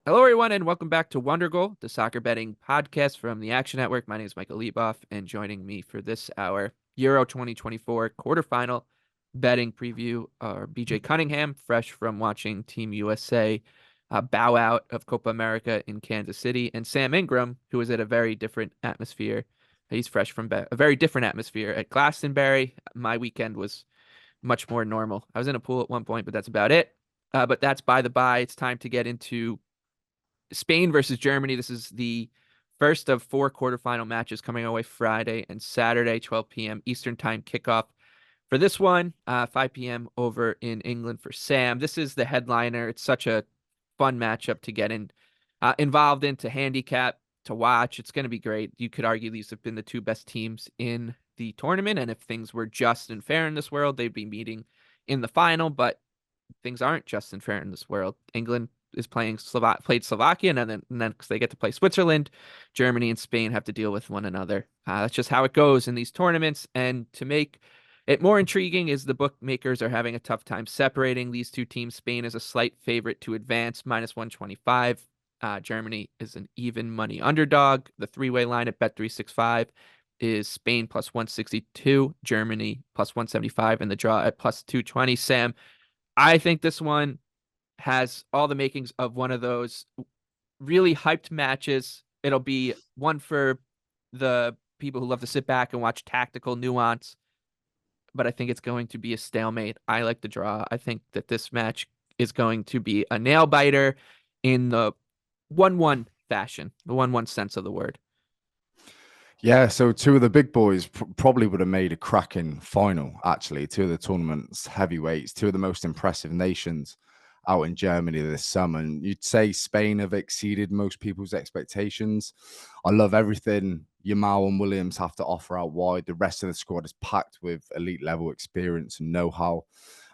Hello, everyone, and welcome back to Wondergoal, the soccer betting podcast from the Action Network. My name is Michael Leboff, and joining me for this hour, Euro 2024 quarterfinal betting preview are BJ Cunningham, fresh from watching Team USA bow out of Copa America in Kansas City, and Sam Ingram, who is at a very different atmosphere. He's fresh from a very different atmosphere at Glastonbury. My weekend was much more normal. I was in a pool at one point, but that's about it. But that's by the by. It's time to get into Spain versus Germany. This is the first of four quarterfinal matches coming away Friday and Saturday, 12 p.m. Eastern Time kickoff. For this one, 5 p.m. over in England for Sam. This is the headliner. It's such a fun matchup to get involved in, to handicap, to watch. It's going to be great. You could argue these have been the two best teams in the tournament, and if things were just and fair in this world, they'd be meeting in the final, but things aren't just and fair in this world. England is played Slovakia, and then because they get to play Switzerland, Germany and Spain have to deal with one another. That's just how it goes in these tournaments. And to make it more intriguing is the bookmakers are having a tough time separating these two teams. Spain is a slight favorite to advance, -125. Germany is an even money underdog. The three-way line at Bet365 is Spain +162, Germany +175, and the draw at +220. Sam, I think this one has all the makings of one of those really hyped matches. It'll be one for the people who love to sit back and watch tactical nuance, but I think it's going to be a stalemate. I like the draw. I think that this match is going to be a nail biter in the 1-1 fashion, the 1-1 sense of the word. Yeah, so two of the big boys probably would have made a cracking final, actually. Two of the tournament's heavyweights, two of the most impressive nations out in Germany this summer. And you'd say Spain have exceeded most people's expectations. I love everything Yamal and Williams have to offer out wide. The rest of the squad is packed with elite level experience and know-how.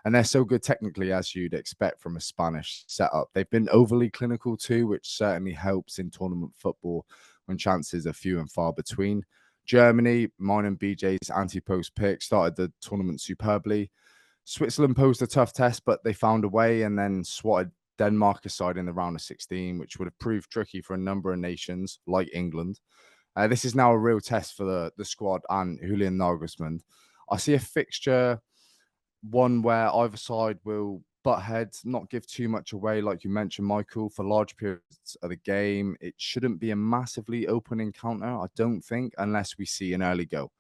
And they're so good technically, as you'd expect from a Spanish setup. They've been overly clinical too, which certainly helps in tournament football when chances are few and far between. Germany, mine and BJ's anti-post pick, started the tournament superbly. Switzerland posed a tough test, but they found a way and then swatted Denmark aside in the round of 16, which would have proved tricky for a number of nations like England. This is now a real test for the squad and Julian Nagelsmann. I see a fixture, one where either side will butt heads, not give too much away, like you mentioned, Michael, for large periods of the game. It shouldn't be a massively open encounter, I don't think, unless we see an early goal,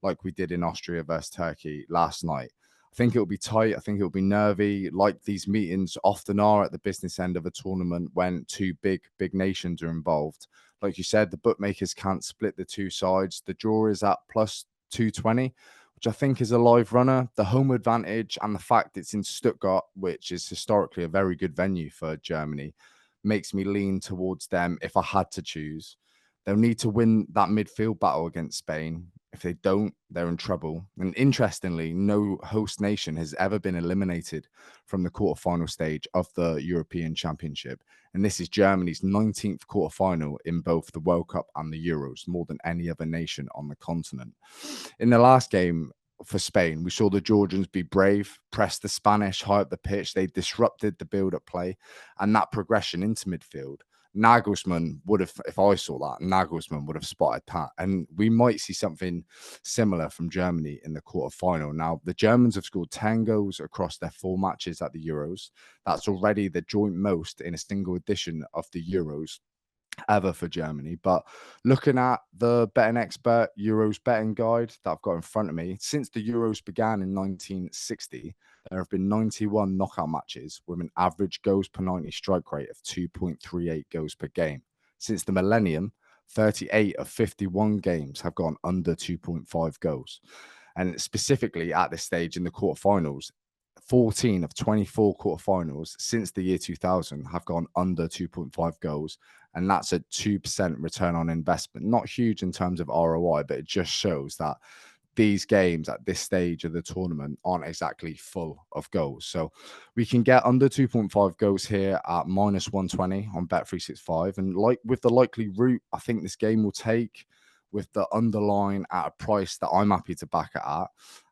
like we did in Austria versus Turkey last night. I think it'll be tight. I think it'll be nervy, like these meetings often are at the business end of a tournament when two big nations are involved. Like you said, the bookmakers can't split the two sides. The draw is at +220, which I think is a live runner. The home advantage and the fact it's in Stuttgart, which is historically a very good venue for Germany, makes me lean towards them if I had to choose. They'll need to win that midfield battle against Spain. If they don't, they're in trouble. And interestingly, no host nation has ever been eliminated from the quarterfinal stage of the European Championship. And this is Germany's 19th quarterfinal in both the World Cup and the Euros, more than any other nation on the continent. In the last game for Spain, we saw the Georgians be brave, press the Spanish high up the pitch. They disrupted the build-up play and that progression into midfield. Nagelsmann would have, if I saw that, Nagelsmann would have spotted that. And we might see something similar from Germany in the quarterfinal. Now, the Germans have scored 10 goals across their 4 matches at the Euros. That's already the joint most in a single edition of the Euros ever for Germany. But looking at the betting expert Euros betting guide that I've got in front of me, since the Euros began in 1960, there have been 91 knockout matches with an average goals per 90 strike rate of 2.38 goals per game. Since the millennium, 38 of 51 games have gone under 2.5 goals. And specifically at this stage in the quarterfinals, 14 of 24 quarterfinals since the year 2000 have gone under 2.5 goals. And that's a 2% return on investment. Not huge in terms of ROI, but it just shows that these games at this stage of the tournament aren't exactly full of goals. So we can get under 2.5 goals here at -120 on Bet365. And like with the likely route, I think this game will take with the underline at a price that I'm happy to back it at.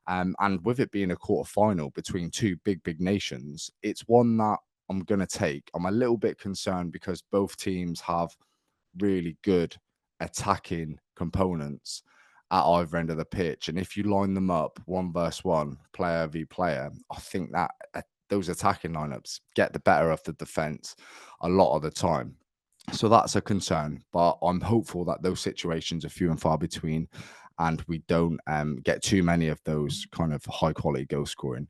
And with it being a quarterfinal between two big nations, it's one that I'm going to take. I'm a little bit concerned because both teams have really good attacking components at either end of the pitch. And if you line them up 1v1, player v player, I think that those attacking lineups get the better of the defense a lot of the time. So that's a concern, but I'm hopeful that those situations are few and far between and we don't get too many of those kind of high quality goal scoring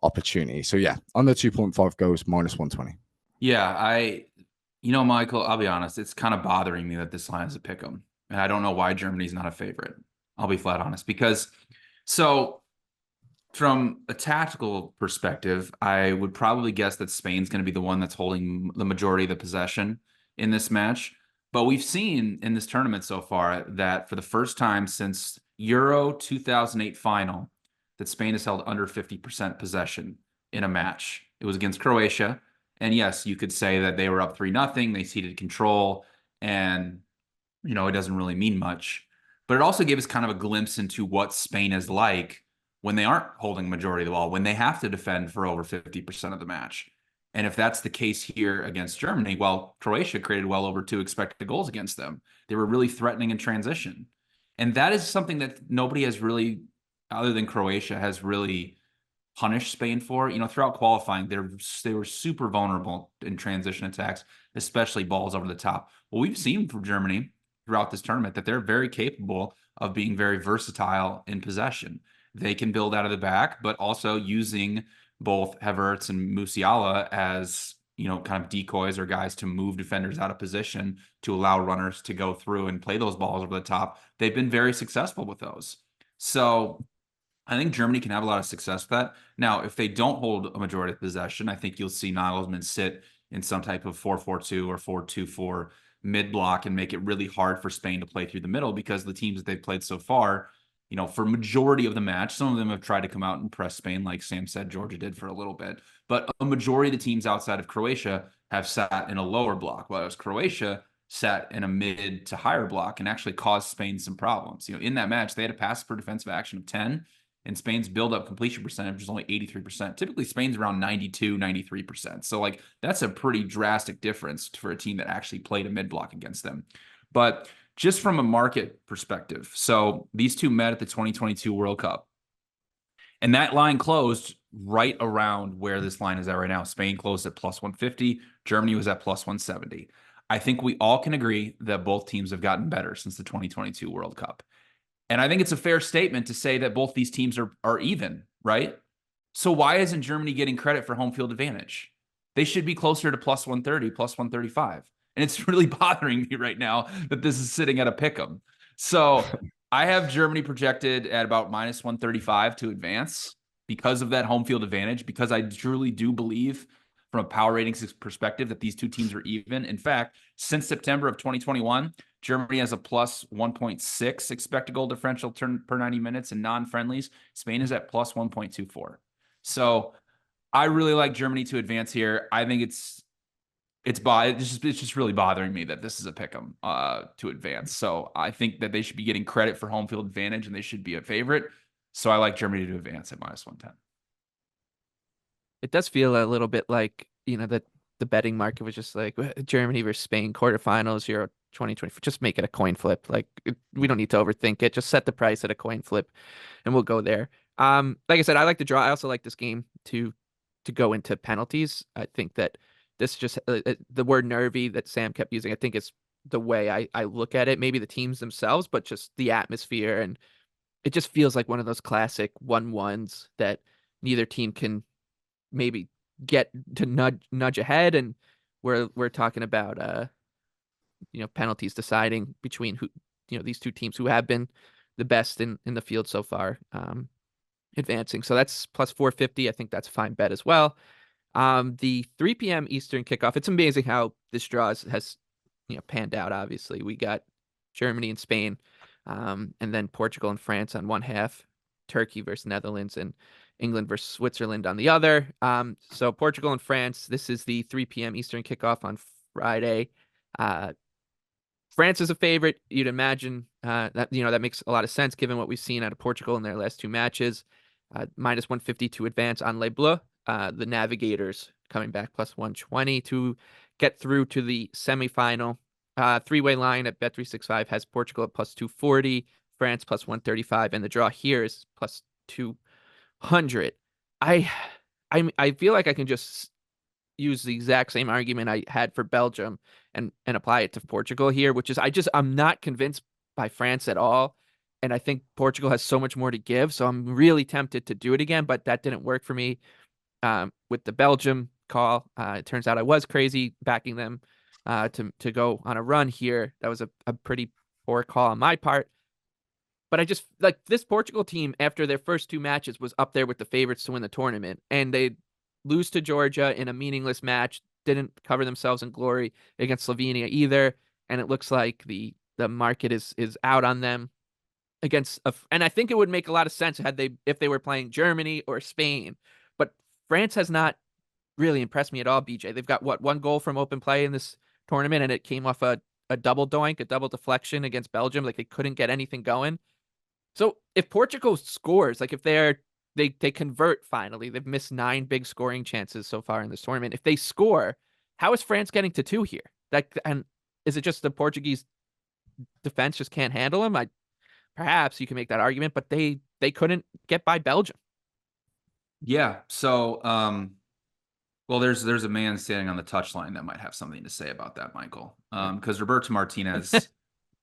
opportunities. So yeah, under 2.5 goals, minus 120. Yeah, Michael, I'll be honest, it's kind of bothering me that this line is a pick 'em. And I don't know why Germany's not a favorite. I'll be flat honest. Because from a tactical perspective, I would probably guess that Spain's going to be the one that's holding the majority of the possession in this match. But we've seen in this tournament so far that for the first time since Euro 2008 final, that Spain has held under 50% possession in a match. It was against Croatia. And yes, you could say that they were up 3-0, they ceded control, and it doesn't really mean much. But it also gave us kind of a glimpse into what Spain is like when they aren't holding majority of the ball, when they have to defend for over 50% of the match. And if that's the case here against Germany, well, Croatia created well over 2 expected goals against them. They were really threatening in transition. And that is something that nobody has really, other than Croatia, has really punished Spain for. Throughout qualifying, they were super vulnerable in transition attacks, especially balls over the top. Well, we've seen from Germany throughout this tournament that they're very capable of being very versatile in possession. They can build out of the back, but also using both Havertz and Musiala as kind of decoys or guys to move defenders out of position to allow runners to go through and play those balls over the top. They've been very successful with those. So I think Germany can have a lot of success with that. Now, if they don't hold a majority of possession, I think you'll see Nagelsmann sit in some type of 4-4-2 or 4-2-4 mid block and make it really hard for Spain to play through the middle because the teams that they've played so far, for majority of the match, some of them have tried to come out and press Spain, like Sam said, Georgia did for a little bit. But a majority of the teams outside of Croatia have sat in a lower block, whereas Croatia sat in a mid to higher block and actually caused Spain some problems. In that match, they had a pass per defensive action of 10, and Spain's build-up completion percentage is only 83%. Typically, Spain's around 92, 93%. So, that's a pretty drastic difference for a team that actually played a mid-block against them. But just from a market perspective, so these two met at the 2022 World Cup. And that line closed right around where this line is at right now. Spain closed at plus 150. Germany was at plus 170. I think we all can agree that both teams have gotten better since the 2022 World Cup. And I think it's a fair statement to say that both these teams are even, right? So why isn't Germany getting credit for home field advantage? They should be closer to plus 130, plus 135. And it's really bothering me right now that this is sitting at a pick 'em. So I have Germany projected at about minus 135 to advance because of that home field advantage, because I truly do believe from a power ratings perspective that these two teams are even. In fact, since September of 2021, Germany has a plus 1.6 expected goal differential per 90 minutes in non-friendlies. Spain is at plus 1.24. So I really like Germany to advance here. I think it's just really bothering me that this is a pick 'em to advance. So I think that they should be getting credit for home field advantage and they should be a favorite. So I like Germany to advance at minus 110. It does feel a little bit like, that the betting market was just like Germany versus Spain quarterfinals, Euro 2024. Just make it a coin flip. We don't need to overthink it. Just set the price at a coin flip and we'll go there. Like I said, I like the draw. I also like this game to go into penalties. I think that this just the word nervy that Sam kept using, I think is the way I look at it. Maybe the teams themselves, but just the atmosphere, and it just feels like one of those classic 1-1s that neither team can maybe get to nudge ahead, and we're talking about penalties deciding between who these two teams who have been the best in the field so far, advancing. So that's plus 450. I think that's a fine bet as well. The 3 p.m. Eastern kickoff. It's amazing how this draw has panned out. Obviously, we got Germany and Spain, and then Portugal and France on one half, Turkey versus Netherlands, and England versus Switzerland on the other. So Portugal and France. This is the 3 p.m. Eastern kickoff on Friday. France is a favorite. You'd imagine that that makes a lot of sense given what we've seen out of Portugal in their last two matches. Minus 150 to advance on Les Bleus. the Navigators coming back plus 120 to get through to the semifinal. Three-way line at Bet365 has Portugal at plus 240, France plus 135, and the draw here is plus 200. I feel like I can just use the exact same argument I had for Belgium and apply it to Portugal here, which is I'm not convinced by France at all. And I think Portugal has so much more to give. So I'm really tempted to do it again, but that didn't work for me with the Belgium call. It turns out I was crazy backing them to go on a run here. That was a pretty poor call on my part. But I just like this Portugal team after their first two matches was up there with the favorites to win the tournament. And they lose to Georgia in a meaningless match, didn't cover themselves in glory against Slovenia either. And it looks like the market is out on them against and I think it would make a lot of sense if they were playing Germany or Spain. But France has not really impressed me at all, BJ. They've got one goal from open play in this tournament, and it came off a double doink, a double deflection against Belgium. Like they couldn't get anything going. So if Portugal scores, like if they convert finally, they've missed 9 big scoring chances so far in this tournament. If they score, how is France getting to 2 here? And is it just the Portuguese defense just can't handle them? Perhaps you can make that argument, but they couldn't get by Belgium. Yeah. So, well, there's a man standing on the touchline that might have something to say about that, Michael. Because Roberto Martinez,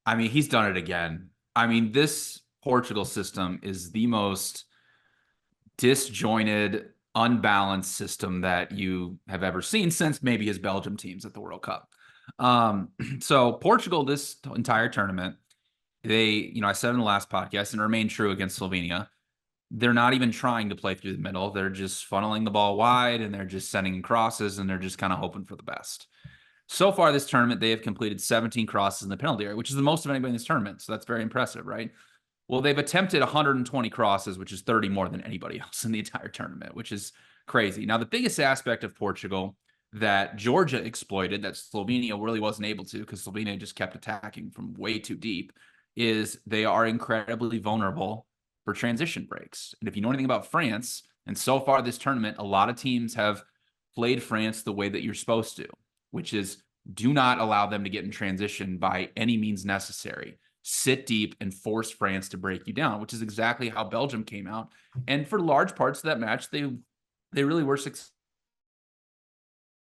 I mean, he's done it again. I mean, this Portugal system is the most disjointed, unbalanced system that you have ever seen since maybe his Belgium teams at the World Cup. So Portugal, this entire tournament, they, I said in the last podcast, and it remained true against Slovenia, they're not even trying to play through the middle. They're just funneling the ball wide, and they're just sending crosses, and they're just kind of hoping for the best. So far this tournament, they have completed 17 crosses in the penalty area, which is the most of anybody in this tournament. So that's very impressive, right? Well, they've attempted 120 crosses, which is 30 more than anybody else in the entire tournament, which is crazy. Now, the biggest aspect of Portugal that Georgia exploited, that Slovenia really wasn't able to, because Slovenia just kept attacking from way too deep, is they are incredibly vulnerable for transition breaks. And if you know anything about France, and so far this tournament, a lot of teams have played France the way that you're supposed to, which is do not allow them to get in transition by any means necessary. Sit deep and force France to break you down, which is exactly how Belgium came out. And for large parts of that match, they really were successful.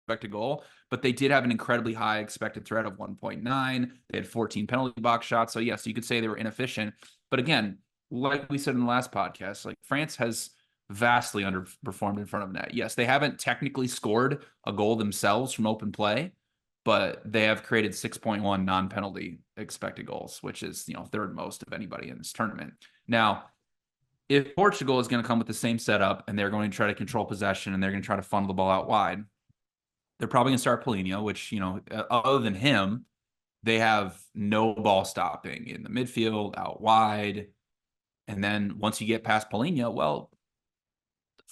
Expected goal, but they did have an incredibly high expected threat of 1.9. They had 14 penalty box shots. So yes, you could say they were inefficient. But again, like we said in the last podcast, like France has vastly underperformed in front of net. Yes, they haven't technically scored a goal themselves from open play, but they have created 6.1 non-penalty expected goals, which is, third most of anybody in this tournament. Now, if Portugal is going to come with the same setup and they're going to try to control possession and they're going to try to funnel the ball out wide, they're probably going to start Paulinho, which, other than him, they have no ball stopping in the midfield, out wide. And then once you get past Paulinho, well,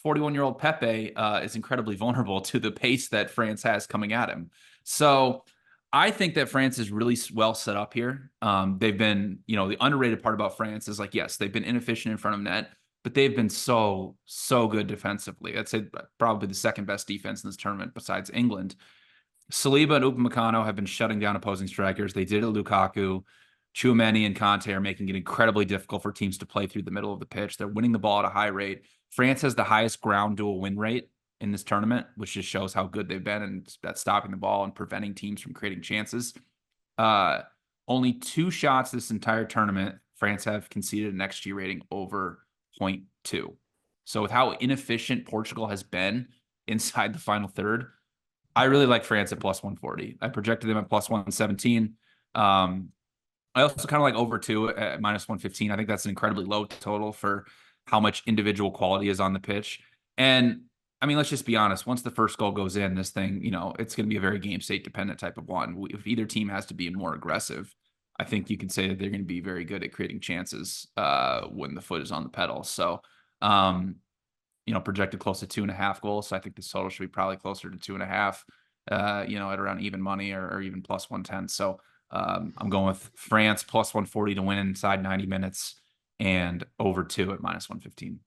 41-year-old Pepe is incredibly vulnerable to the pace that France has coming at him. So I think that France is really well set up here. They've been, the underrated part about France is like, yes, they've been inefficient in front of net, but they've been so good defensively. I'd say probably the second best defense in this tournament besides England. Saliba and Upamecano have been shutting down opposing strikers. They did it at Lukaku. Tchouameni and Conte are making it incredibly difficult for teams to play through the middle of the pitch. They're winning the ball at a high rate. France has the highest ground duel win rate in this tournament, which just shows how good they've been and at stopping the ball and preventing teams from creating chances. Only 2 shots this entire tournament, France have conceded an XG rating over 0.2. So with how inefficient Portugal has been inside the final third, I really like France at plus 140. I projected them at plus 117. I also kind of like over 2 at minus 115. I think that's an incredibly low total for how much individual quality is on the pitch. And I mean, let's just be honest. Once the first goal goes in, this thing, it's going to be a very game state dependent type of one. If either team has to be more aggressive, I think you can say that they're going to be very good at creating chances when the foot is on the pedal. So, projected close to 2.5 goals. So I think this total should be probably closer to 2.5, at around even money or even plus 110. So I'm going with France plus 140 to win inside 90 minutes and over 2 at minus 115.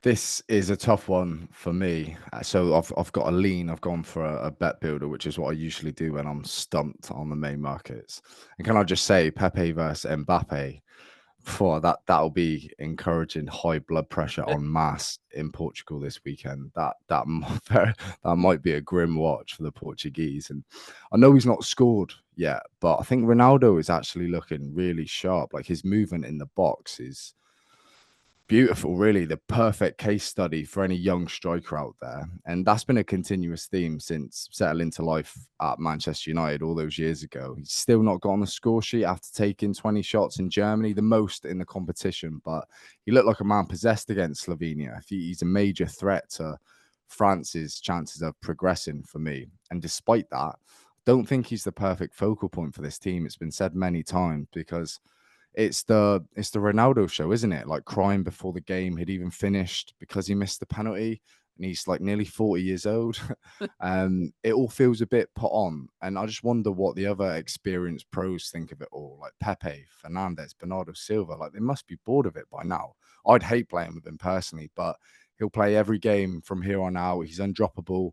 This is a tough one for me. So I've got a lean. I've gone for a bet builder, which is what I usually do when I'm stumped on the main markets. And can I just say, Pepe versus Mbappe, for that'll be encouraging high blood pressure en masse in Portugal this weekend. That might be a grim watch for the Portuguese. And I know he's not scored yet, but I think Ronaldo is actually looking really sharp. Like his movement in the box is beautiful, really. The perfect case study for any young striker out there. And that's been a continuous theme since settling to life at Manchester United all those years ago. He's still not got on the score sheet after taking 20 shots in Germany, the most in the competition. But he looked like a man possessed against Slovenia. He's a major threat to France's chances of progressing for me. And despite that, don't think he's the perfect focal point for this team. It's been said many times because it's the Ronaldo show, isn't it? Like crying before the game had even finished because he missed the penalty, and he's like nearly 40 years old. It all feels a bit put on, and I just wonder what the other experienced pros think of it all, like Pepe, Fernandez, Bernardo Silva. Like they must be bored of it by now. I'd hate playing with him personally, but he'll play every game from here on out. He's undroppable.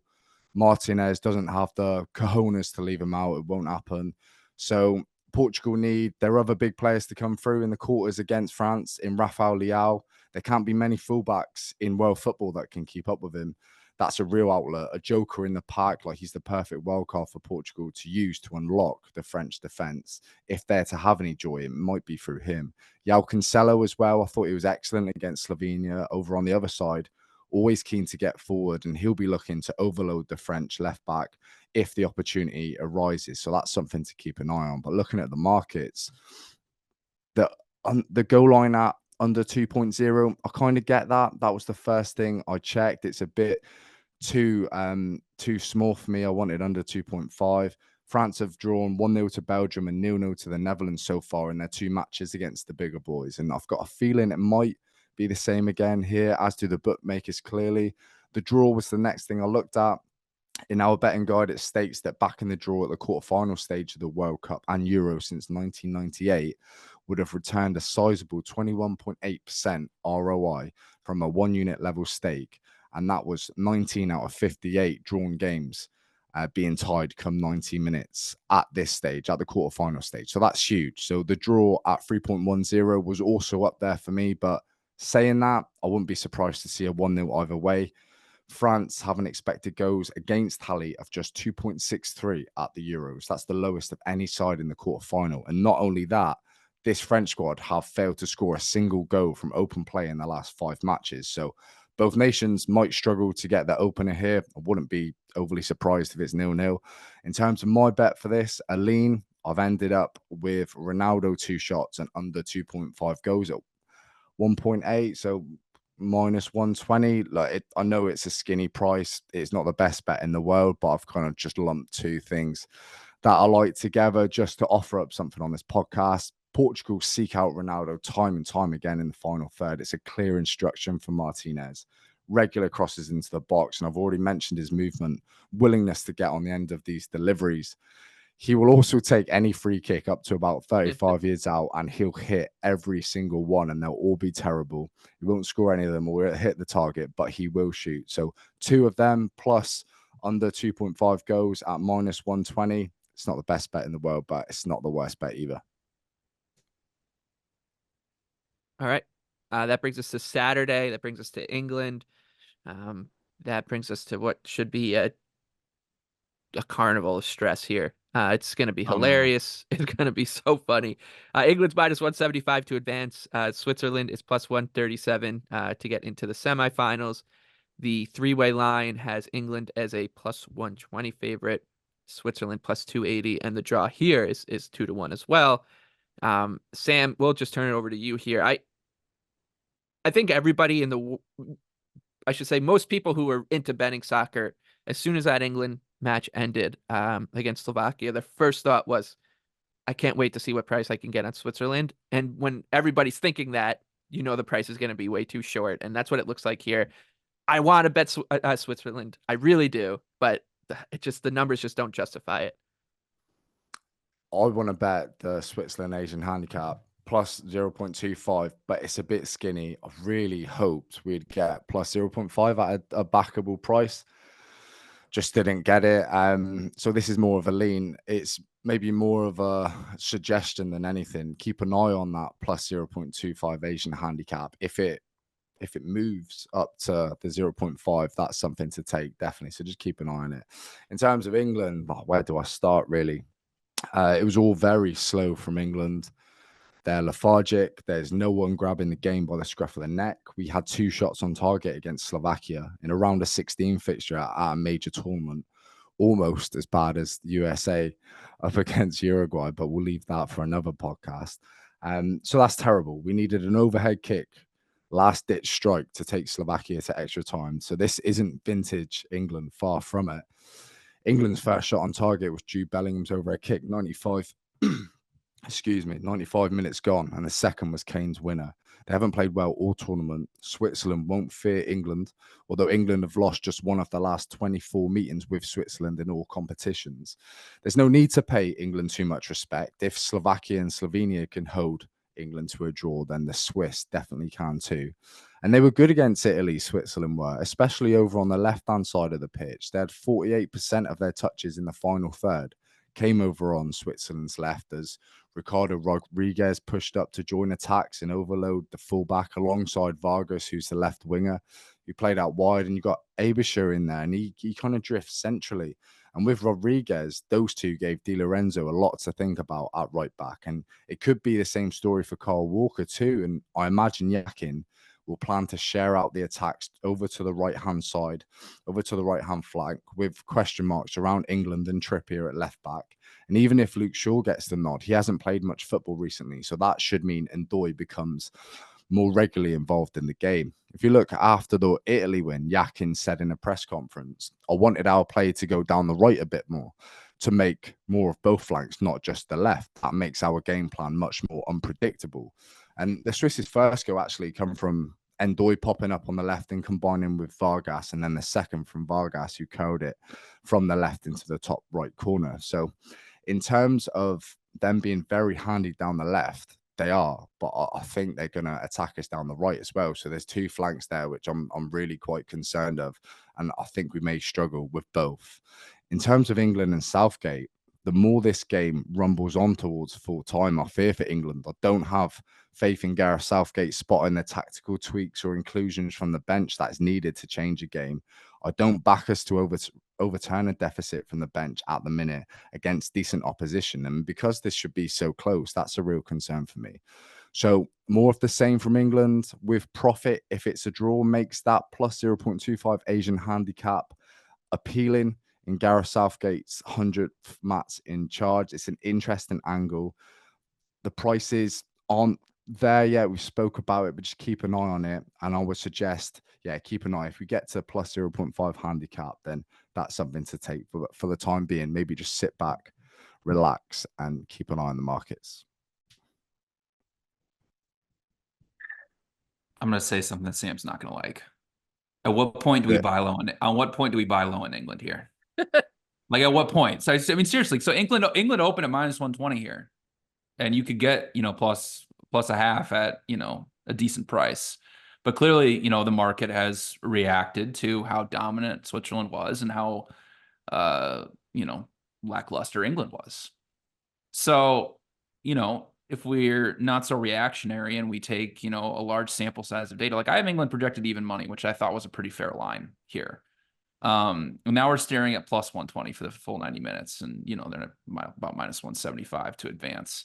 Martinez doesn't have the cojones to leave him out. It won't happen. So Portugal need their other big players to come through in the quarters against France in Rafael Leao. There can't be many fullbacks in world football that can keep up with him. That's a real outlet, a joker in the pack. Like he's the perfect wild card for Portugal to use to unlock the French defence. If they're to have any joy, it might be through him. João Cancelo as well. I thought he was excellent against Slovenia. Over on the other side, always keen to get forward, and he'll be looking to overload the French left back if the opportunity arises. So that's something to keep an eye on. But looking at the markets, the goal line at under 2.0, I kind of get that. That was the first thing I checked. It's a bit too small for me. I wanted under 2.5. France have drawn 1-0 to Belgium and 0-0 to the Netherlands so far in their two matches against the bigger boys. And I've got a feeling it might be the same again here, as do the bookmakers clearly. The draw was the next thing I looked at. In our betting guide, it states that back in the draw at the quarterfinal stage of the World Cup and Euro since 1998 would have returned a sizable 21.8% ROI from a 1 unit level stake. And that was 19 out of 58 drawn games being tied come 90 minutes at this stage, at the quarterfinal stage. So that's huge. So the draw at 3.10 was also up there for me. But saying that, I wouldn't be surprised to see a 1-0 either way. France have an expected goals against tally of just 2.63 at the Euros. That's the lowest of any side in the quarterfinal. And not only that, this French squad have failed to score a single goal from open play in the last 5 matches. So both nations might struggle to get their opener here. I wouldn't be overly surprised if it's 0-0. In terms of my bet for this, a lean, I've ended up with Ronaldo 2 shots and under 2.5 goals at 1.8. So minus 120. I know it's a skinny price. It's not the best bet in the world, but I've kind of just lumped two things that I like together just to offer up something on this podcast. Portugal seek out Ronaldo time and time again in the final third. It's a clear instruction from Martinez. Regular crosses into the box, and I've already mentioned his movement, willingness to get on the end of these deliveries. He will also take any free kick up to about 35 years out, and he'll hit every single one, and they'll all be terrible. He won't score any of them or hit the target, but he will shoot. So 2 of them plus under 2.5 goals at minus 120. It's not the best bet in the world, but it's not the worst bet either. All right. That brings us to Saturday. That brings us to England. That brings us to what should be a carnival of stress here. It's going to be hilarious. It's going to be so funny. England's minus 175 to advance. Switzerland is plus 137 to get into the semifinals. The 3-way line has England as a plus 120 favorite, Switzerland plus 280, and the draw here is 2-1 as well. Sam, we'll just turn it over to you here. I think everybody I should say most people who are into betting soccer, as soon as that England match ended against Slovakia, their first thought was, I can't wait to see what price I can get on Switzerland. And when everybody's thinking that, the price is going to be way too short. And that's what it looks like here. I want to bet Switzerland. I really do. But the numbers just don't justify it. I want to bet the Switzerland Asian handicap plus 0.25, but it's a bit skinny. I really hoped we'd get plus 0.5 at a backable price. Just didn't get it. So this is more of a lean. It's maybe more of a suggestion than anything. Keep an eye on that plus 0.25 Asian handicap. If it moves up to the 0.5, that's something to take, definitely. So just keep an eye on it. In terms of England, where do I start, really? It was all very slow from England. They're lethargic. There's no one grabbing the game by the scruff of the neck. We had 2 shots on target against Slovakia in a round of 16 fixture at a major tournament, almost as bad as the USA up against Uruguay, but we'll leave that for another podcast. So that's terrible. We needed an overhead kick, last ditch strike to take Slovakia to extra time. So this isn't vintage England, far from it. England's first shot on target was Jude Bellingham's overhead kick, 95 95 minutes gone, and the second was Kane's winner. They haven't played well all tournament. Switzerland won't fear England, although England have lost just one of the last 24 meetings with Switzerland in all competitions. There's no need to pay England too much respect. If Slovakia and Slovenia can hold England to a draw, then the Swiss definitely can too. And they were good against Italy, Switzerland were, especially over on the left-hand side of the pitch. They had 48% of their touches in the final third came over on Switzerland's left as Ricardo Rodriguez pushed up to join attacks and overload the fullback alongside Vargas, who's the left winger, who played out wide. And you got Abisher in there, and he kind of drifts centrally. And with Rodriguez, those two gave Di Lorenzo a lot to think about at right back. And it could be the same story for Kyle Walker too. And I imagine Yakin will plan to share out the attacks over to the right-hand side, over to the right-hand flank, with question marks around England and Trippier at left back. And even if Luke Shaw gets the nod, he hasn't played much football recently. So that should mean Ndoye becomes more regularly involved in the game. If you look after the Italy win, Yakin said in a press conference, I wanted our play to go down the right a bit more, to make more of both flanks, not just the left. That makes our game plan much more unpredictable. And the Swiss's first goal actually come from Ndoye popping up on the left and combining with Vargas, and then the second from Vargas, who curled it from the left into the top right corner. So in terms of them being very handy down the left, they are, but I think they're going to attack us down the right as well. So there's 2 flanks there, which I'm really quite concerned of, and I think we may struggle with both. In terms of England and Southgate, the more this game rumbles on towards full time, I fear for England. I don't have faith in Gareth Southgate spotting the tactical tweaks or inclusions from the bench that's needed to change a game. I don't back us to overturn a deficit from the bench at the minute against decent opposition. And because this should be so close, that's a real concern for me. So more of the same from England with profit. If it's a draw, makes that plus 0.25 Asian handicap appealing. In Gareth Southgate's 100th match in charge, it's an interesting angle. The prices aren't there yet. We spoke about it, but just keep an eye on it. And I would suggest, keep an eye. If we get to plus 0.5 handicap, then that's something to take. But for the time being, maybe just sit back, relax, and keep an eye on the markets. I'm going to say something that Sam's not going to like. At what point do we buy low on what point do we buy low in England here? Like at what point? So I mean, seriously. So England opened at minus 120 here, and you could get plus a half at a decent price. But clearly, the market has reacted to how dominant Switzerland was and how lackluster England was. So if we're not so reactionary and we take a large sample size of data, like I have England projected even money, which I thought was a pretty fair line here. And now we're staring at plus 120 for the full 90 minutes, and they're at about minus 175 to advance.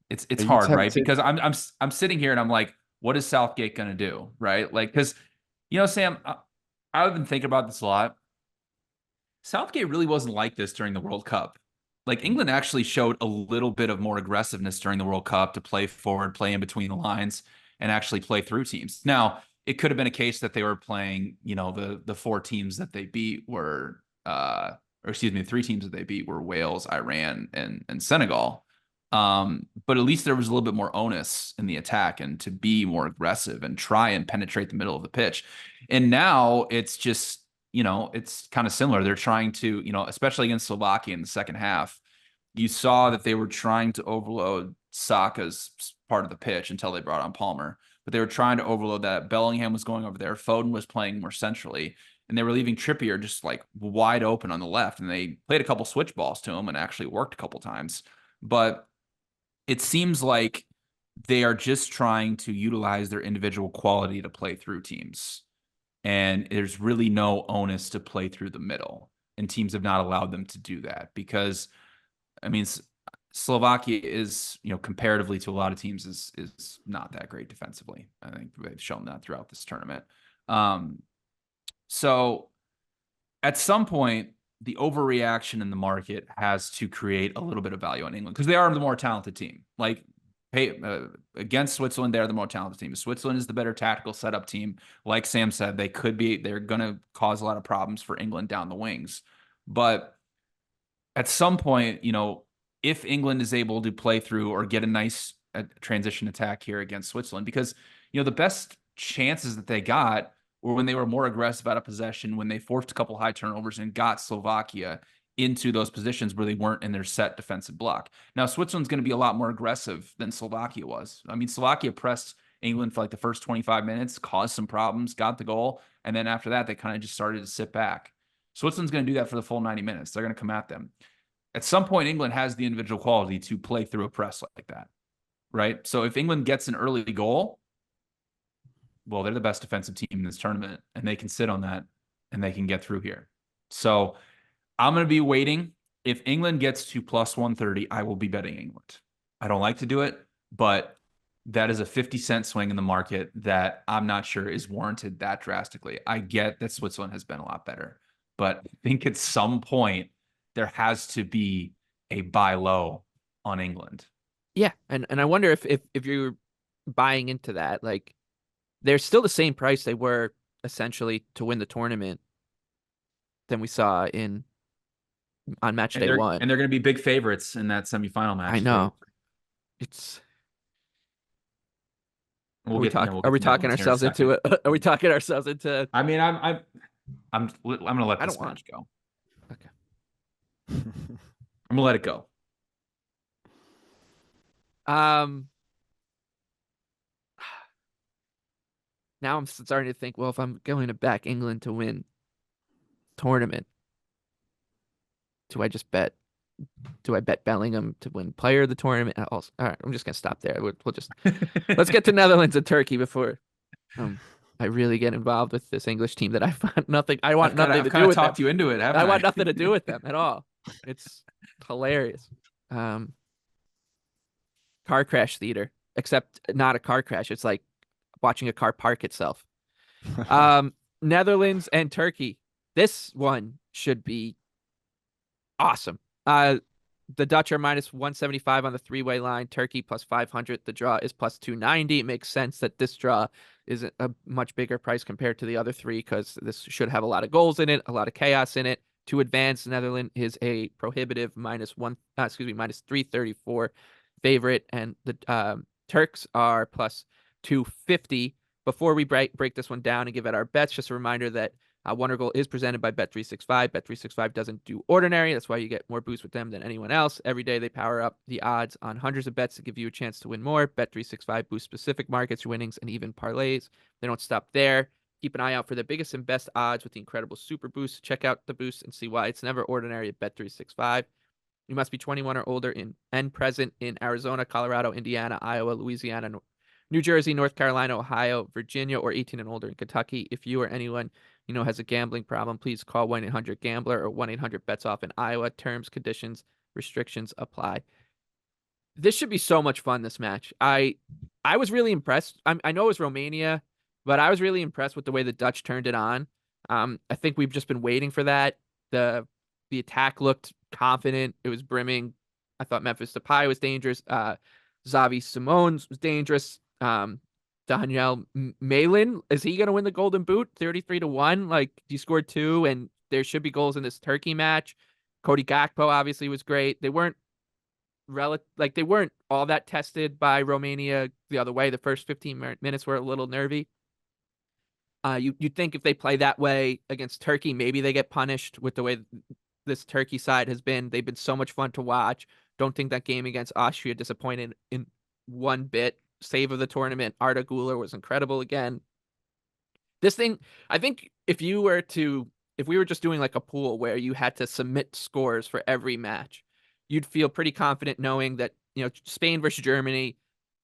It's hard, right? Because I'm sitting here and I'm like, what is Southgate going to do, right? Like, because Sam, I've been thinking about this a lot. Southgate really wasn't like this during the World Cup. Like England actually showed a little bit of more aggressiveness during the World Cup to play forward, play in between the lines, and actually play through teams. Now, it could have been a case that they were playing, the 4 teams that they beat were, the 3 teams that they beat were Wales, Iran, and Senegal. But at least there was a little bit more onus in the attack and to be more aggressive and try and penetrate the middle of the pitch. And now it's just, it's kind of similar. They're trying to, especially against Slovakia in the second half, you saw that they were trying to overload Saka's part of the pitch until they brought on Palmer. But they were trying to overload that. Bellingham was going over there. Foden was playing more centrally. And they were leaving Trippier just like wide open on the left. And they played a couple switch balls to him and actually worked a couple times. But it seems like they are just trying to utilize their individual quality to play through teams. And there's really no onus to play through the middle. And teams have not allowed them to do that because, I mean, Slovakia is, comparatively to a lot of teams, is not that great defensively. I think they've shown that throughout this tournament. So at some point, the overreaction in the market has to create a little bit of value on England because they are the more talented team. Like, against Switzerland, they're the more talented team. Switzerland is the better tactical setup team. Like Sam said, they're going to cause a lot of problems for England down the wings. But at some point, if England is able to play through or get a nice transition attack here against Switzerland, because, the best chances that they got were when they were more aggressive out of possession, when they forced a couple high turnovers and got Slovakia into those positions where they weren't in their set defensive block. Now, Switzerland's going to be a lot more aggressive than Slovakia was. I mean, Slovakia pressed England for like the first 25 minutes, caused some problems, got the goal, and then after that, they kind of just started to sit back. Switzerland's going to do that for the full 90 minutes. They're going to come at them. At some point, England has the individual quality to play through a press like that, right? So if England gets an early goal, well, they're the best defensive team in this tournament, and they can sit on that, and they can get through here. So I'm going to be waiting. If England gets to plus 130, I will be betting England. I don't like to do it, but that is a 50-cent swing in the market that I'm not sure is warranted that drastically. I get that Switzerland has been a lot better, but I think at some point there has to be a buy low on England. Yeah, and I wonder if you're buying into that, like they're still the same price they were essentially to win the tournament than we saw on match day one. And they're going to be big favorites in that semifinal match. I know. It's Are we talking ourselves into it? Are we talking ourselves into? I mean, I'm going to let this match go. Okay. I'm going to let it go. Now I'm starting to think, well, if I'm going to back England to win tournament, do I bet Bellingham to win player of the tournament? Also, all right, I'm just gonna stop there. We'll just let's get to Netherlands and Turkey before I really get involved with this English team that I want nothing to do with them. Talked you into it, haven't I? I want nothing to do with them at all. It's hilarious. Car crash theater, except not a car crash. It's like watching a car park itself. Netherlands and Turkey. This one should be awesome. The Dutch are minus 175 on the three-way line. Turkey plus 500. The draw is plus 290. It makes sense that this draw is a much bigger price compared to the other three because this should have a lot of goals in it, a lot of chaos in it. To advance, Netherlands is a prohibitive minus 334 favorite, and the Turks are plus 250. Before we break this one down and give it our bets, just a reminder that Wondergoal is presented by Bet365. Bet365 doesn't do ordinary. That's why you get more boosts with them than anyone else. Every day they power up the odds on hundreds of bets to give you a chance to win more. Bet365 boosts specific markets, winnings, and even parlays. They don't stop there. Keep an eye out for the biggest and best odds with the incredible super boosts. Check out the boosts and see why it's never ordinary at Bet365. You must be 21 or older and present in Arizona, Colorado, Indiana, Iowa, Louisiana, New Jersey, North Carolina, Ohio, Virginia, or 18 and older in Kentucky. If you or anyone you know has a gambling problem, please call 1-800-GAMBLER or 1-800-BETS-OFF in Iowa. Terms, conditions, restrictions apply. This should be so much fun, this match. I was really impressed. I know it was Romania, but I was really impressed with the way the Dutch turned it on. I think we've just been waiting for that. The attack looked confident. It was brimming. I thought Memphis Depay was dangerous. Xavi Simons was dangerous. Daniel Malin, is he going to win the Golden Boot? 33-1. Like, he scored 2, and there should be goals in this Turkey match. Cody Gakpo obviously was great. They weren't all that tested by Romania the other way. The first 15 minutes were a little nervy. You'd think if they play that way against Turkey, maybe they get punished with the way this Turkey side has been. They've been so much fun to watch. Don't think that game against Austria disappointed in one bit. Save of the tournament, Arda Güler was incredible again. This thing, I think if we were just doing like a pool where you had to submit scores for every match, you'd feel pretty confident knowing that, Spain versus Germany,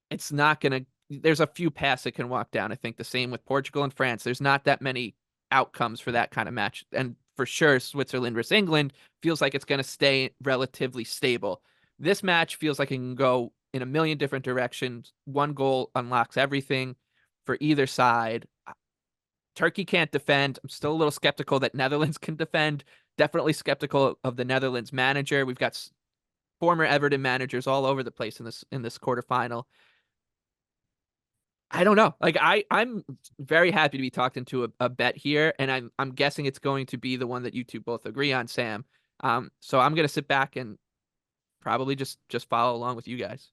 it's not going to, there's a few paths it can walk down. I think the same with Portugal and France. There's not that many outcomes for that kind of match. And for sure, Switzerland versus England feels like it's going to stay relatively stable. This match feels like it can go in a million different directions. One goal unlocks everything for either side. Turkey can't defend. I'm still a little skeptical that Netherlands can defend. Definitely skeptical of the Netherlands manager. We've got former Everton managers all over the place in this quarterfinal. I don't know. Like I'm very happy to be talked into a bet here, and I'm guessing it's going to be the one that you two both agree on, Sam. So I'm gonna sit back and probably just follow along with you guys.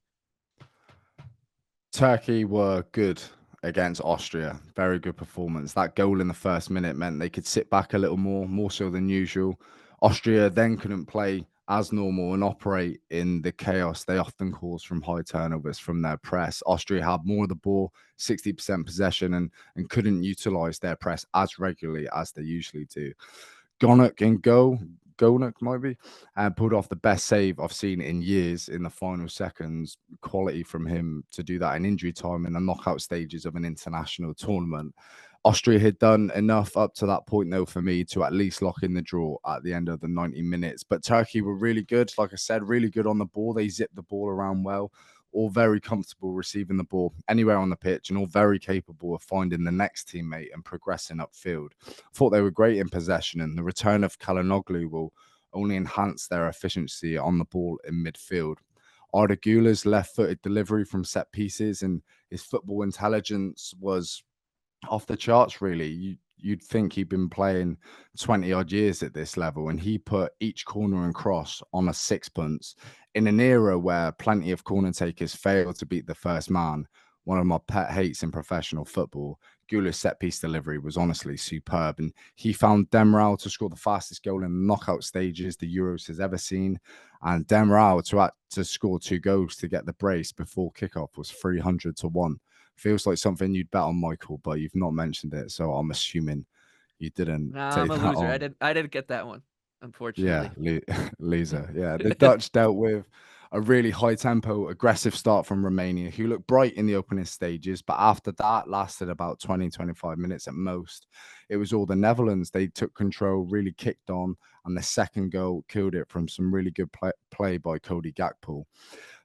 Turkey were good against Austria. Very good performance. That goal in the first minute meant they could sit back a little more so than usual. Austria then couldn't play as normal and operate in the chaos they often cause from high turnovers from their press. Austria had more of the ball, 60% possession, and couldn't utilize their press as regularly as they usually do. Gonak might be, and pulled off the best save I've seen in years in the final seconds. Quality from him to do that in injury time in the knockout stages of an international tournament. Austria had done enough up to that point, though, for me to at least lock in the draw at the end of the 90 minutes. But Turkey were really good. Like I said, really good on the ball. They zipped the ball around well, all very comfortable receiving the ball anywhere on the pitch, and all very capable of finding the next teammate and progressing upfield. Thought they were great in possession, and the return of Kalanoglu will only enhance their efficiency on the ball in midfield. Arda Güler's left-footed delivery from set pieces and his football intelligence was off the charts, really. You'd think he'd been playing 20 odd years at this level, and he put each corner and cross on a sixpence in an era where plenty of corner takers failed to beat the first man. One of my pet hates in professional football. Güler's set piece delivery was honestly superb, and he found Demiral to score the fastest goal in the knockout stages the Euros has ever seen. And Demiral to score 2 goals to get the brace before kickoff was 300 to 1. Feels like something you'd bet on, Michael, but you've not mentioned it, so I'm assuming you didn't Nah, take I'm a that loser. on. I didn't get that one, Yeah, unfortunately. Lisa. Yeah, the Dutch dealt with a really high tempo, aggressive start from Romania, who looked bright in the opening stages, but after that lasted about 20-25 minutes at most. It was all the Netherlands. They took control, really kicked on, and the second goal killed it from some really good play by Cody Gakpo.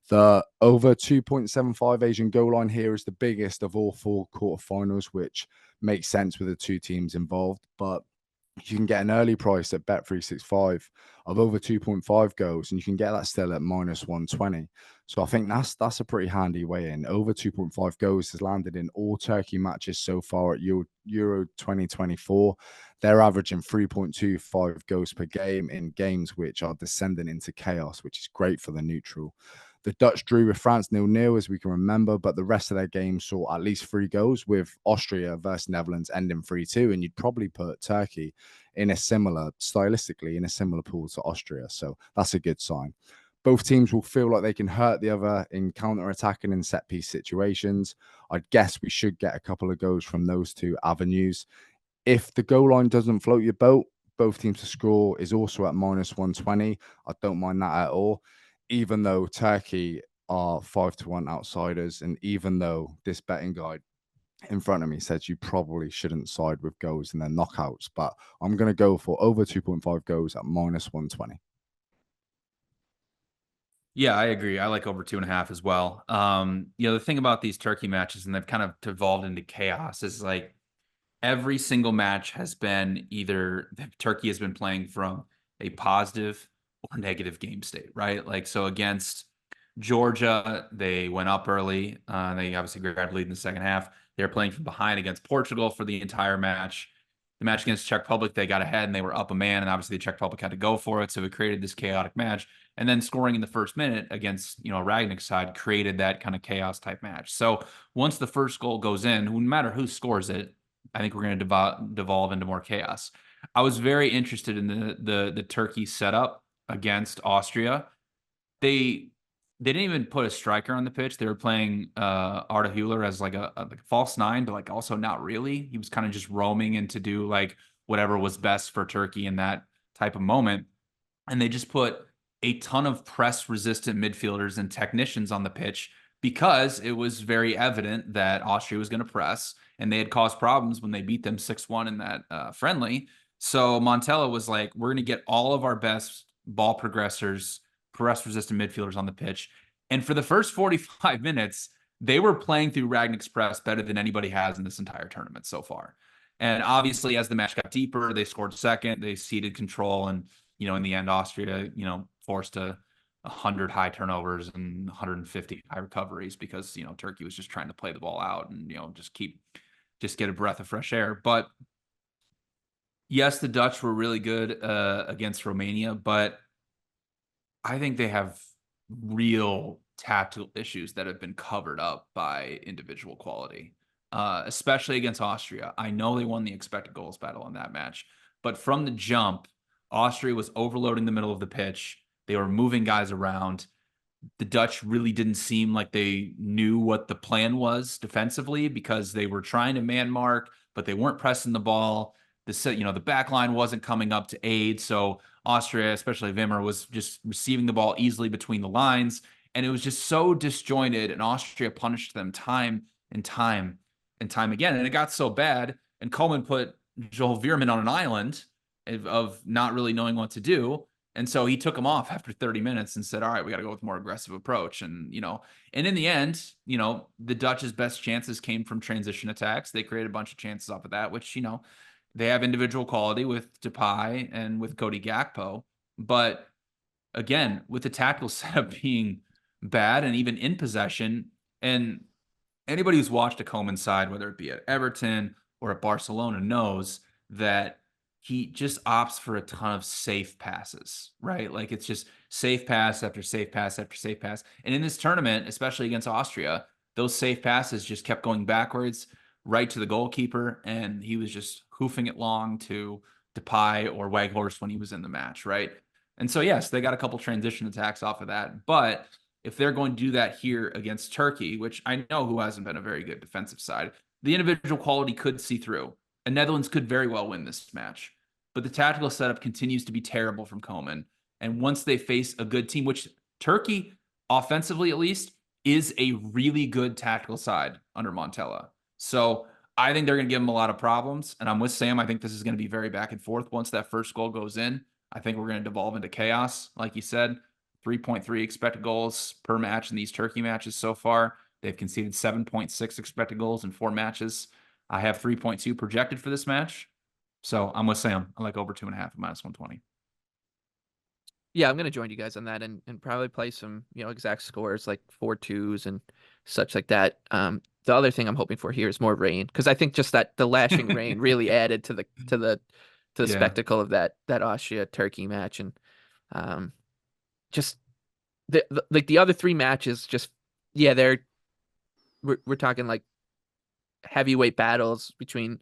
The over 2.75 Asian goal line here is the biggest of all 4 quarterfinals, which makes sense with the 2 teams involved. But you can get an early price at Bet365 of over 2.5 goals, and you can get that still at -120. So I think that's a pretty handy way in. Over 2.5 goals has landed in all Turkey matches so far at Euro 2024. They're averaging 3.25 goals per game in games which are descending into chaos, which is great for the neutral. The Dutch drew with France 0-0, as we can remember, but the rest of their games saw at least 3 goals, with Austria versus Netherlands ending 3-2. And you'd probably put Turkey stylistically, in a similar pool to Austria. So that's a good sign. Both teams will feel like they can hurt the other in counter-attacking and set-piece situations. I'd guess we should get a couple of goals from those 2 avenues. If the goal line doesn't float your boat, both teams to score is also at -120. I don't mind that at all, even though Turkey are 5-1 outsiders, and even though this betting guide in front of me says you probably shouldn't side with goals in their knockouts, but I'm going to go for over 2.5 goals at -120. Yeah, I agree. I like over 2.5 as well. The thing about these Turkey matches, and they've kind of devolved into chaos, is like every single match has been either Turkey has been playing from a positive or negative game state, right? Like, so against Georgia, they went up early. They obviously grabbed lead in the second half. They're playing from behind against Portugal for the entire match. The match against Czech Republic, they got ahead and they were up a man, and obviously the Czech Republic had to go for it, so it created this chaotic match. And then scoring in the first minute against Ragnick's side created that kind of chaos type match. So once the first goal goes in, no matter who scores it, I think we're going to devolve into more chaos. I was very interested in the Turkey setup against Austria. They they didn't even put a striker on the pitch. They were playing Arda Güler as like a false nine, but like also not really. He was kind of just roaming in to do like whatever was best for Turkey in that type of moment. And they just put a ton of press resistant midfielders and technicians on the pitch because it was very evident that Austria was going to press, and they had caused problems when they beat them 6-1 in that friendly. So Montella was like, we're going to get all of our best ball progressors, press resistant midfielders on the pitch. And for the first 45 minutes, they were playing through Ragnick's press better than anybody has in this entire tournament so far. And obviously, as the match got deeper, they scored second, they ceded control, and in the end, Austria, forced 100 high turnovers and 150 high recoveries because, Turkey was just trying to play the ball out and, just get a breath of fresh air. But yes, the Dutch were really good against Romania, but I think they have real tactical issues that have been covered up by individual quality, especially against Austria. I know they won the expected goals battle in that match, but from the jump, Austria was overloading the middle of the pitch. They were moving guys around. The Dutch really didn't seem like they knew what the plan was defensively because they were trying to man mark, but they weren't pressing the ball. The back line wasn't coming up to aid. So Austria, especially Wimmer, was just receiving the ball easily between the lines. And it was just so disjointed, and Austria punished them time and time and time again. And it got so bad, and Coleman put Joel Veerman on an island of not really knowing what to do. And so he took him off after 30 minutes and said, all right, we got to go with a more aggressive approach. And in the end, the Dutch's best chances came from transition attacks. They created a bunch of chances off of that, which, they have individual quality with Depay and with Cody Gakpo. But again, with the tactical setup being bad and even in possession, and anybody who's watched a Koeman side, whether it be at Everton or at Barcelona, knows that he just opts for a ton of safe passes, right? Like it's just safe pass after safe pass after safe pass. And in this tournament, especially against Austria, those safe passes just kept going backwards right to the goalkeeper, and he was just hoofing it long to Depay or Weghorst when he was in the match, right? And so, yes, they got a couple transition attacks off of that, but if they're going to do that here against Turkey, which I know who hasn't been a very good defensive side, the individual quality could see through. And Netherlands could very well win this match. But the tactical setup continues to be terrible from Koeman. And once they face a good team, which Turkey, offensively at least, is a really good tactical side under Montella. So I think they're going to give them a lot of problems. And I'm with Sam. I think this is going to be very back and forth. Once that first goal goes in, I think we're going to devolve into chaos. Like you said, 3.3 expected goals per match in these Turkey matches so far. They've conceded 7.6 expected goals in 4 matches. I have 3.2 projected for this match. So I'm with Sam. I like over 2.5 at -120. Yeah, I'm going to join you guys on that and probably play some, exact scores like 4-2s and such like that. The other thing I'm hoping for here is more rain, because I think just that the lashing rain really added to the Yeah. spectacle of that Austria Turkey match. And just the other 3 matches, just we're talking like heavyweight battles between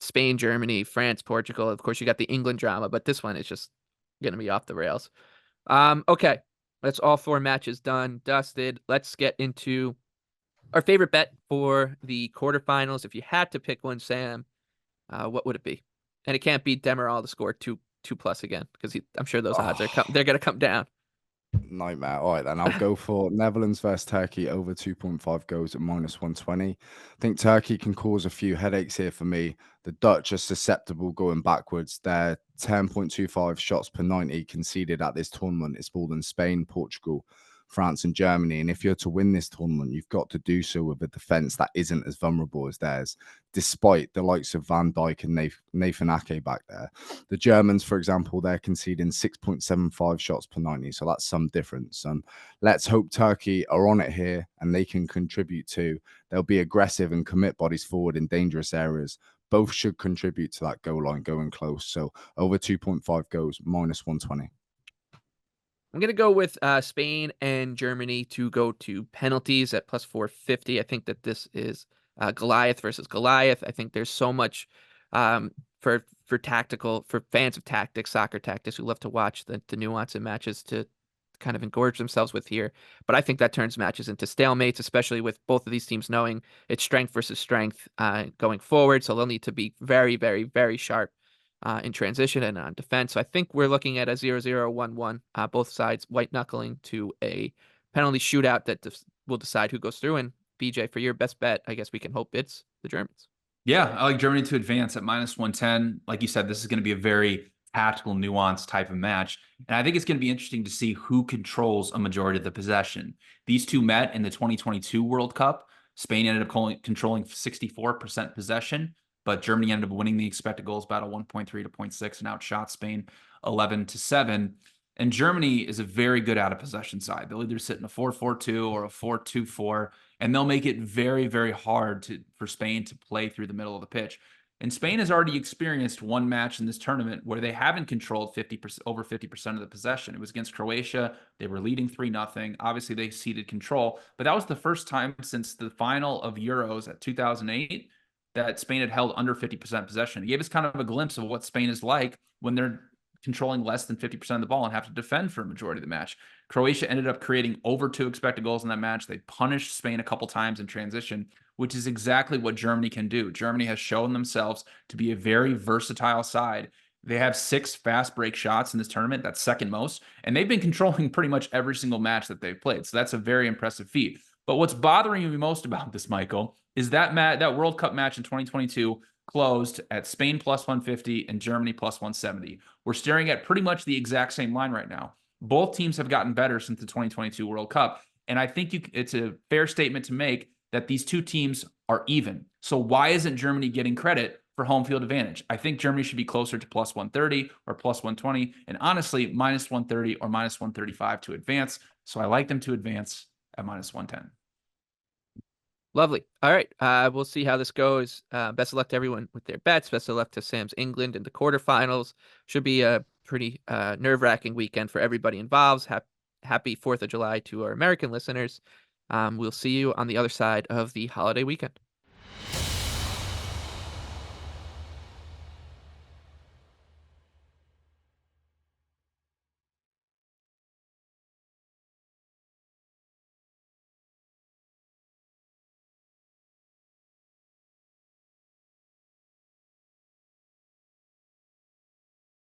Spain, Germany, France, Portugal. Of course, you got the England drama, but this one is just gonna be off the rails. Okay, that's all 4 matches done, dusted. Let's get into our favorite bet for the quarterfinals. If you had to pick one, Sam, what would it be? And it can't be Demiral to score 2+ again, because I'm sure those odds they're gonna come down. Nightmare. All right, then I'll go for Netherlands versus Turkey over 2.5 goals at -120. I think Turkey can cause a few headaches here for me. The Dutch are susceptible going backwards. They're 10.25 shots per 90 conceded at this tournament. It's more than Spain, Portugal, France, and Germany. And if you're to win this tournament, you've got to do so with a defense that isn't as vulnerable as theirs, despite the likes of Van Dijk and Nathan Ake back there. The Germans, for example, they're conceding 6.75 shots per 90. So that's some difference. Let's hope Turkey are on it here and they can contribute too. They'll be aggressive and commit bodies forward in dangerous areas. Both should contribute to that goal line going close. So over 2.5 goals, -120. I'm going to go with Spain and Germany to go to penalties at +450. I think that this is Goliath versus Goliath. I think there's so much for fans of tactics, soccer tactics who love to watch the nuance in matches to kind of engorge themselves with here. But I think that turns matches into stalemates, especially with both of these teams knowing it's strength versus strength going forward. So they'll need to be very, very, very sharp in transition and on defense. So I think we're looking at a 0-0, 1-1, both sides white knuckling to a penalty shootout that will decide who goes through. And BJ, for your best bet, I guess we can hope it's the Germans. Yeah, I like Germany to advance at -110. Like you said, this is going to be a very tactical, nuanced type of match. And I think it's going to be interesting to see who controls a majority of the possession. These two met in the 2022 World Cup. Spain ended up controlling 64% possession, but Germany ended up winning the expected goals battle 1.3 to 0.6 and outshot Spain 11-7. And Germany is a very good out of possession side. They'll either sit in a 4-4-2 or a 4-2-4, and they'll make it very, very hard for Spain to play through the middle of the pitch. And Spain has already experienced one match in this tournament where they haven't controlled over 50% of the possession. It was against Croatia. They were leading 3-0. Obviously, they ceded control, but that was the first time since the final of Euros at 2008 that Spain had held under 50% possession. It gave us kind of a glimpse of what Spain is like when they're controlling less than 50% of the ball and have to defend for a majority of the match. Croatia ended up creating over 2 expected goals in that match. They punished Spain a couple times in transition, which is exactly what Germany can do. Germany has shown themselves to be a very versatile side. They have 6 fast break shots in this tournament. That's second most. And they've been controlling pretty much every single match that they've played. So that's a very impressive feat. But what's bothering me most about this, Michael, is that World Cup match in 2022 closed at Spain +150 and Germany +170. We're staring at pretty much the exact same line right now. Both teams have gotten better since the 2022 World Cup. And I think it's a fair statement to make that these two teams are even. So why isn't Germany getting credit for home field advantage? I think Germany should be closer to +130 or +120. And honestly, -130 or -135 to advance. So I like them to advance at -110. Lovely. All right. We'll see how this goes. Best of luck to everyone with their bets. Best of luck to Sam's England in the quarterfinals. Should be a pretty nerve-wracking weekend for everybody involved. Happy 4th of July to our American listeners. We'll see you on the other side of the holiday weekend.